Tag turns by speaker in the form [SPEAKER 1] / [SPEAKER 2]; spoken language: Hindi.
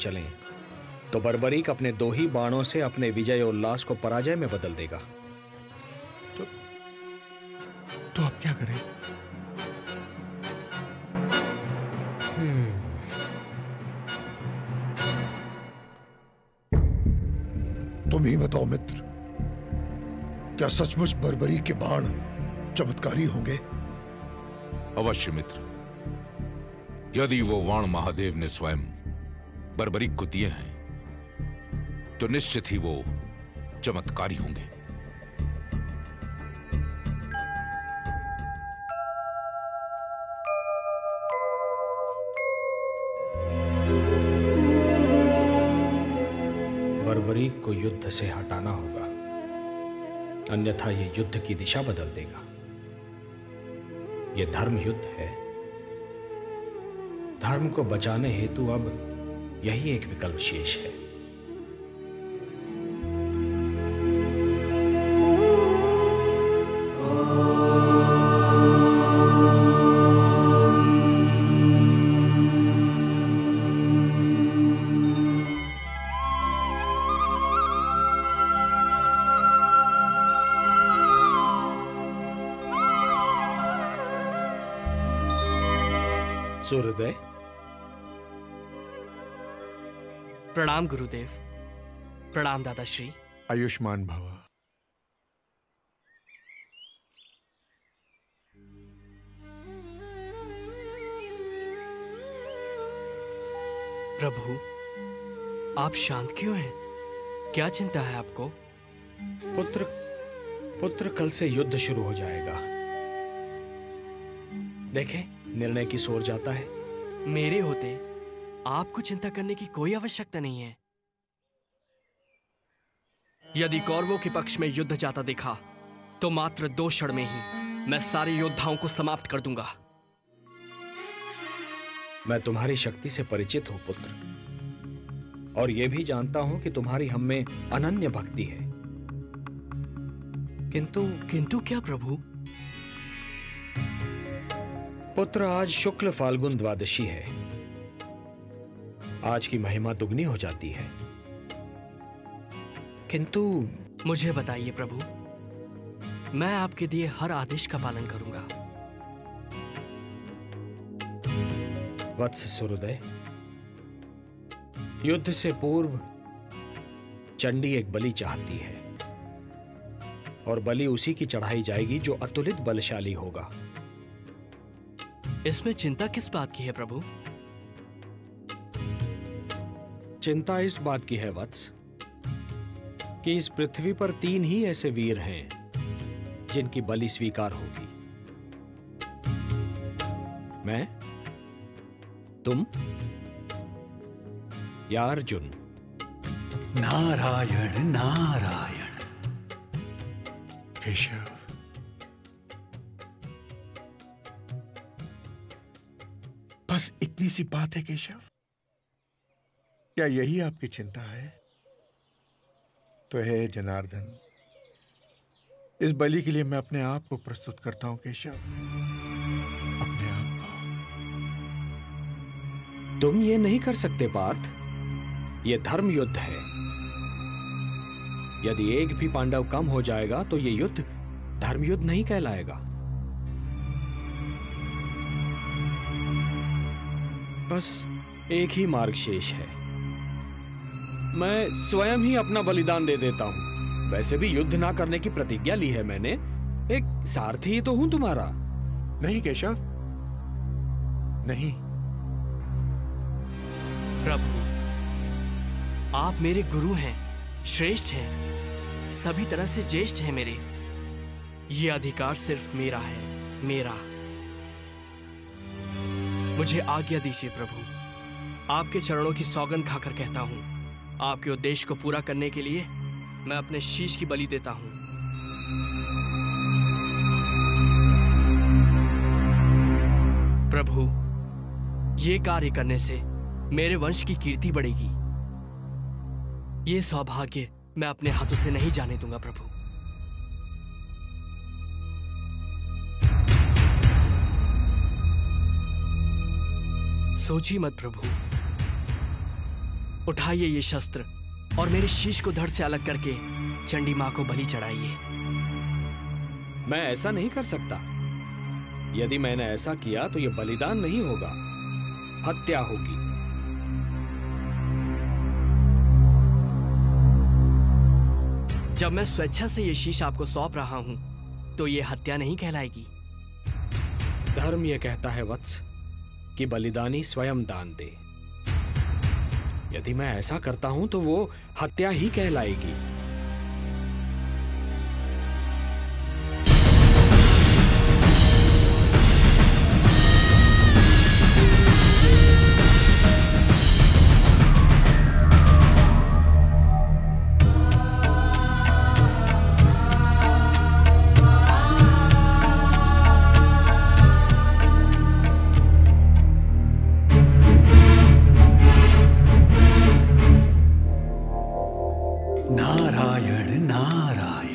[SPEAKER 1] चलें तो बर्बरीक अपने 2 ही बाणों से अपने विजय उल्लास को पराजय में बदल देगा।
[SPEAKER 2] तो अब क्या करें?
[SPEAKER 3] तुम ही बताओ मित्र, क्या सचमुच बर्बरीक के बाण चमत्कारी होंगे?
[SPEAKER 4] अवश्य मित्र, यदि वो बाण महादेव ने स्वयं बर्बरीक को दिए हैं तो निश्चित ही वो चमत्कारी होंगे।
[SPEAKER 1] बर्बरीक को युद्ध से हटाना होगा, अन्यथा यह युद्ध की दिशा बदल देगा। यह धर्म युद्ध है। धर्म को बचाने हेतु अब यही एक विकल्प शेष है। सूर्योदय।
[SPEAKER 5] प्रणाम गुरुदेव। प्रणाम दादाश्री।
[SPEAKER 2] आयुष्मान भव।
[SPEAKER 5] प्रभु, आप शांत क्यों हैं? क्या चिंता है आपको?
[SPEAKER 1] पुत्र कल से युद्ध शुरू हो जाएगा। देखें, निर्णय की ओर जाता है।
[SPEAKER 5] मेरे होते आपको चिंता करने की कोई आवश्यकता नहीं है। यदि कौरवों के पक्ष में युद्ध जाता देखा तो मात्र 2 क्षण में ही मैं सारे योद्धाओं को समाप्त कर दूंगा।
[SPEAKER 1] मैं तुम्हारी शक्ति से परिचित हूं पुत्र, और यह भी जानता हूं कि तुम्हारी हम में अनन्य भक्ति है।
[SPEAKER 5] किंतु क्या प्रभु?
[SPEAKER 1] पुत्र, आज शुक्ल फाल्गुन द्वादशी है। आज की महिमा दुगनी हो जाती है। किंतु
[SPEAKER 5] मुझे बताइए प्रभु, मैं आपके दिए हर आदेश का पालन करूंगा।
[SPEAKER 1] वत्स सूर्योदय, युद्ध से पूर्व चंडी एक बलि चाहती है, और बलि उसी की चढ़ाई जाएगी जो अतुलित बलशाली होगा।
[SPEAKER 5] इसमें चिंता किस बात की है प्रभु?
[SPEAKER 1] चिंता इस बात की है वत्स कि इस पृथ्वी पर 3 ही ऐसे वीर हैं जिनकी बलि स्वीकार होगी। मैं, तुम या अर्जुन।
[SPEAKER 2] नारायण नारायण। केशव, बस इतनी सी बात है केशव? क्या यही आपकी चिंता है? तो है जनार्दन, इस बलि के लिए मैं अपने आप को प्रस्तुत करता हूं केशव, अपने आप को।
[SPEAKER 1] तुम ये नहीं कर सकते पार्थ, ये धर्म युद्ध है। यदि एक भी पांडव कम हो जाएगा तो ये युद्ध धर्म युद्ध नहीं कहलाएगा। बस एक ही मार्ग शेष है। मैं स्वयं ही अपना बलिदान दे देता हूं। वैसे भी युद्ध ना करने की प्रतिज्ञा ली है मैंने। एक सारथी ही तो हूं तुम्हारा।
[SPEAKER 2] नहीं केशव, नहीं।
[SPEAKER 5] प्रभु, आप मेरे गुरु हैं, श्रेष्ठ हैं, सभी तरह से ज्येष्ठ हैं मेरे। ये अधिकार सिर्फ मेरा है, मेरा। मुझे आज्ञा दीजिए प्रभु। आपके चरणों की सौगंध खाकर कहता हूं, आपके उद्देश्य को पूरा करने के लिए मैं अपने शीश की बलि देता हूं। प्रभु, ये कार्य करने से मेरे वंश की कीर्ति बढ़ेगी। ये सौभाग्य मैं अपने हाथों से नहीं जाने दूंगा प्रभु। सोचिए मत प्रभु, उठाइए ये शस्त्र और मेरे शीश को धड़ से अलग करके चंडी मां को बलि चढ़ाइए।
[SPEAKER 1] मैं ऐसा नहीं कर सकता। यदि मैंने ऐसा किया तो यह बलिदान नहीं होगा, हत्या होगी।
[SPEAKER 5] जब मैं स्वेच्छा से ये शीश आपको सौंप रहा हूं तो ये हत्या नहीं कहलाएगी।
[SPEAKER 1] धर्म यह कहता है वत्स कि बलिदानी स्वयं दान दे। यदि मैं ऐसा करता हूं तो वो हत्या ही कहलाएगी।
[SPEAKER 6] नारायण नारायण।